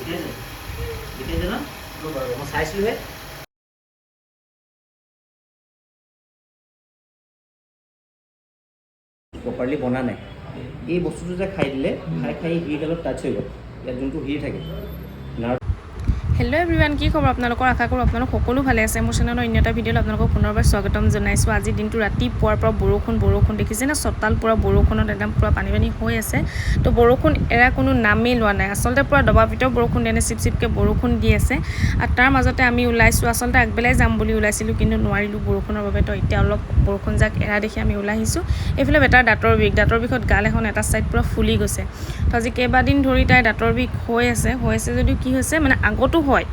দেখিছে ন মই চাইছিলোহে প্ৰপাৰলি বনা নাই এই বস্তুটো যে খাই দিলে খাই হিৰডালত টাচ হৈ গ'ল ইয়াত যোনটো হিৰ থাকে হেল্ল' এভৰিৱান, কি খবৰ আপোনালোকৰ? আশা কৰোঁ আপোনালোক সকলো ভালে আছে। মোৰ চেনেলৰ অন্য এটা ভিডিঅ'ত আপোনালোকক পুনৰবাৰ স্বাগতম জনাইছোঁ। আজিৰ দিনটো ৰাতিপুৱাৰ পৰা বৰষুণ দেখিছে না, চতাল পূৰা বৰষুণত একদম পূৰা পানী হৈ আছে। তো বৰষুণ এৰা কোনো নামেই লোৱা নাই। আচলতে পূৰা দবাপিত বৰষুণ দিয়ে, চিপচিপকৈ বৰষুণ দি আছে। আৰু তাৰ মাজতে আমি ওলাইছোঁ। আচলতে আগবেলাই যাম বুলি ওলাইছিলোঁ, কিন্তু নোৱাৰিলোঁ বৰষুণৰ বাবে। তো এতিয়া অলপ বৰষুণ যাক এৰা দেখি আমি ওলাই আহিছোঁ। এইফালে বেটাৰ দাঁতৰ বিষত গাল এখন এটা ছাইড পূৰা ফুলি গৈছে। তো আজি কেইবাদিন ধৰি তাইৰ দাঁতৰ বিষ হৈ আছে যদিও কি হৈছে মানে আগতো হয়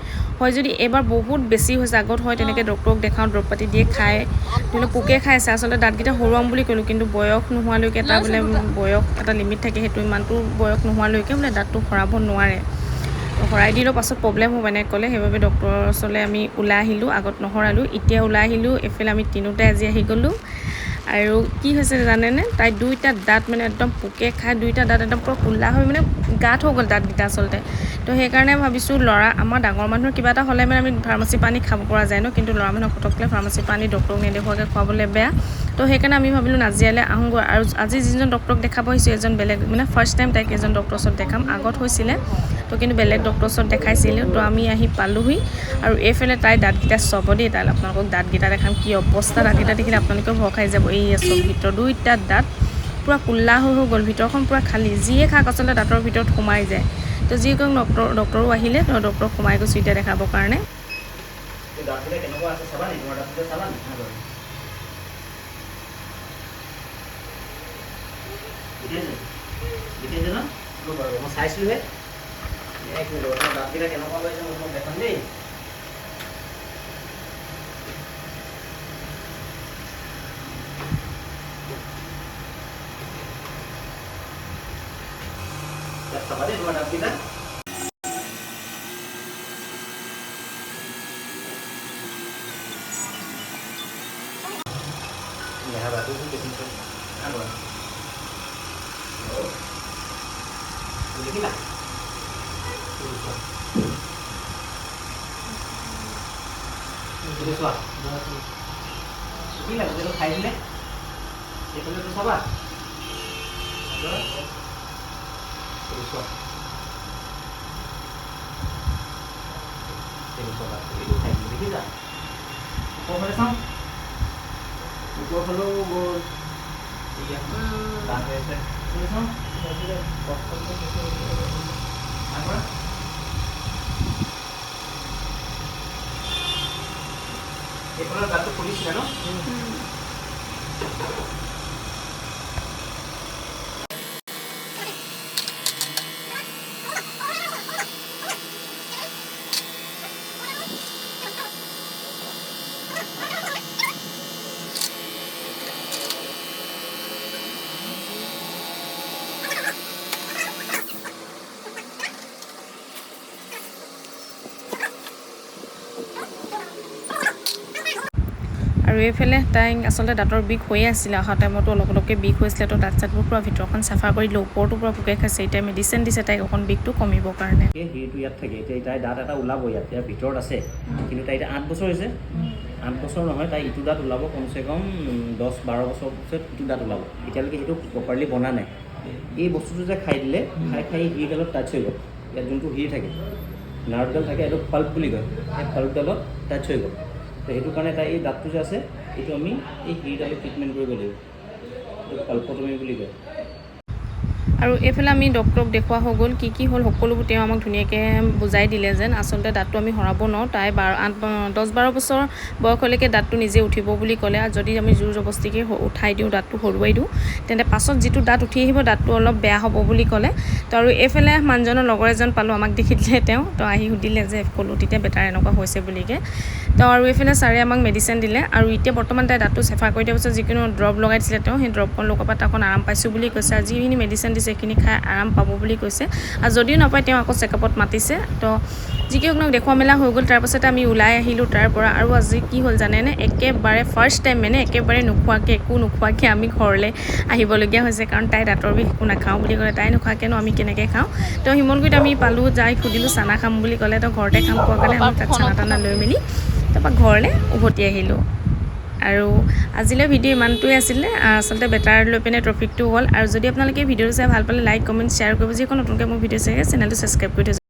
যদি এইবাৰ বহুত বেছি হৈছে। আগত হয় তেনেকৈ ডক্টৰক দেখাওঁ, দৰৱ পাতি দিয়ে খায়, ধৰি লওক পোকে খাই আছে। আচলতে দাঁতকেইটা সৰুৱাম বুলি ক'লোঁ, কিন্তু বয়স নোহোৱালৈকে এটা বোলে বয়স এটা লিমিট থাকে, সেইটো ইমানটো বয়স নোহোৱালৈকে বোলে দাঁতটো সৰাব নোৱাৰে। সৰাই দিলেও পাছত প্ৰব্লেম হ'ব এনেকৈ ক'লে। সেইবাবে ডক্টৰৰ ওচৰলৈ আমি ওলাই আহিলোঁ। আগত নহৰালোঁ, এতিয়া ওলাই আহিলোঁ। এইফালে আমি তিনিওটাই আজি আহি গ'লোঁ। আৰু কি হৈছে জানেনে, তাই দুইটা দাঁত মানে একদম পোকে খাই, দুইটা দাঁত একদম পূৰা কোলা হৈ মানে গাঁত হৈ গ'ল দাঁতকেইটা আচলতে। তো সেইকাৰণে ভাবিছোঁ আমাৰ ডাঙৰ মানুহৰ কিবা এটা হ'লে মানে আমি ফাৰ্মাচী পানী খাব পৰা যায় ন, কিন্তু ল'ৰা মানুহক পটককৈ ফাৰ্মাচী পানী ডক্টৰক নেদেখুৱাকৈ খুৱাবলৈ বেয়া। তো সেইকাৰণে আমি ভাবিলোঁ নাজিৰালৈ আহোঁগৈ। আৰু আজি যিজন ডক্টৰক দেখাব আহিছোঁ এজন বেলেগ মানে ফাৰ্ষ্ট টাইম তাইক এজন ডক্টৰৰ ওচৰত দেখাম। আগত হৈছিলে তো, কিন্তু বেলেগ ডক্টৰৰ ওচৰত দেখাইছিলোঁ। তো আমি আহি পালোহি। আৰু এইফালে তাইৰ দাঁতকেইটা চাব দেই, তাই আপোনালোকক দাঁতকেইটা দেখাম কি অৱস্থা। দাঁতকেইটা দেখিলে আপোনালোকেও ভয় খাই যাব। এই চব ভিতৰত দুইটা দাঁত পূৰা কোলা হৈ গ'ল, ভিতৰখন পূৰা খালী। যিয়ে খাক আচলতে দাঁতৰ ভিতৰত সোমাই যায়। তো যি কওক ডক্টৰো আহিলে, তো ডক্টৰক সোমাই গৈছোঁ এতিয়া দেখাবৰ কাৰণে। কেনেকুৱা আছে চাবা নেকি? তোমাৰ দাঁতকেইটা চাবা নেকি? দেখিছে ন মই চাইছিলোহে। এক মিনিট, দাঁতকেইটা কেনেকুৱা হৈছে মই দেখাম দেই। চাবা দেই তোমাৰ দাঁতকেইটা। দেখিলা খাই দিলে এইফালে চাবা দেখিছা ওপৰফালে চাওঁ, ওপৰফালেও গ'ল দাঁত হৈ আছে। চাওঁ এইফালৰ দাঁতটো ফুলিছিলে ন। আৰু এইফালে তাই আচলতে দাঁতৰ বিষ হৈয়ে আছিলে। অহা টাইমতো অলপকৈ বিষ হৈছিলে। তো দাঁত চাতবোৰ পূৰা ভিতৰখন চাফা কৰি দিলোঁ, ওপৰটো পূৰা পোকে খাইছে। এতিয়া মেডিচিন দিছে তাইক অকণ বিষটো কমিবৰ কাৰণে। সেইটো ইয়াত থাকে, এতিয়া তাই দাঁত এটা ওলাব ইয়াৰ ভিতৰত আছে, কিন্তু তাই এতিয়া 8 বছৰ হৈছে। 8 বছৰ নহয়, তাই ইটো দাঁত ওলাব কমচে কম 10-12 বছৰ পিছত ইটো দাঁত ওলাব। এতিয়ালৈকে সেইটো প্ৰপাৰলি বনা নাই। এই বস্তুটো যে খাই দিলে খাই হিৰডালত টাচ হৈ গ'ল। ইয়াত যোনটো হিৰ থাকে, নাৰ্ভডাল থাকে, এইটো পাল্প বুলি কয়। সেই পাল্পডালত টাচ হৈ গ'ল। তো সেইটো কাৰণে তাই এই দাঁতটো যে আছে, এইটো আমি এই হিৰডালত ট্ৰিটমেণ্ট কৰিব লাগিব। এইটো পাল্পটমি বুলি কয়। আৰু এইফালে আমি ডক্টৰক দেখুওৱা হৈ গ'ল। কি হ'ল সকলোবোৰ তেওঁ আমাক ধুনীয়াকৈ বুজাই দিলে যেন আচলতে দাঁতটো আমি সৰাব নোৱাৰোঁ। তাই 10-12 বছৰ বয়সলৈকে দাঁতটো নিজে উঠিব বুলি ক'লে। আৰু যদি আমি জোৰ জবস্তিকৈ উঠাই দিওঁ, দাঁতটো সৰুৱাই দিওঁ, তেন্তে পাছত যিটো দাঁত উঠি আহিব দাঁতটো অলপ বেয়া হ'ব বুলি ক'লে। তো আৰু এইফালে মানুহজনৰ লগৰ এজন পালোঁ, আমাক দেখি দিলে তেওঁ। তো আহি সুধিলে যে ক'লোঁ তেতিয়া বেটাৰ এনেকুৱা হৈছে বুলিকৈ। তো আৰু এইফালে ছাৰে আমাক মেডিচিন দিলে। আৰু এতিয়া বৰ্তমান তাই দাঁতটো চাফা কৰি দিয়াৰ পিছত যিকোনো দৰৱ লগাই দিছিলে তেওঁ, সেই দৰৱকণ লগোৱাৰ পৰা তাই অকণ আৰাম পাইছোঁ বুলি কৈছে। আৰু যিখিনি মেডিচিন দিছে দিছে এইখিনি খাই আৰাম পাব বুলি কৈছে আৰু যদিও নাপায় তেওঁ আকৌ চেকআপত মাতিছে তো যি কি হওক দেখুৱা মেলা হৈ গ'ল তাৰপাছতে আমি ওলাই আহিলোঁ তাৰ পৰা আৰু আজি কি হ'ল জানেনে একেবাৰে ফাৰ্ষ্ট টাইম মানে একেবাৰে নোখোৱাকৈ একো নোখোৱাকৈ আমি ঘৰলৈ আহিবলগীয়া হৈছে কাৰণ তাই দাঁতৰ বিষ একো নাখাওঁ বুলি ক'লে তাই নোখোৱাকৈনো আমি কেনেকৈ খাওঁ তো শিমলগুৰিত আমি পালোঁ যাই সুধিলোঁ চানা খাম বুলি ক'লে তো ঘৰতে খাম কোৱা কাৰণে আমি তাত চানা টানা লৈ মেলি তাৰপৰা ঘৰলৈ উভতি আহিলোঁ আৰু আজিলৈ ভিডিঅ' ইমানটোৱে আছিলে আচলতে বেটাৰ লৈ পিনে টপিকটো হ'ল আৰু যদি আপোনালোকে ভিডিঅ'টো চাই ভাল পালে লাইক কমেণ্ট শ্বেয়াৰ কৰিব যিখন নতুনকৈ মোৰ ভিডিঅ' চাই চেনেলটো ছাবস্ক্ৰাইব কৰি থৈছে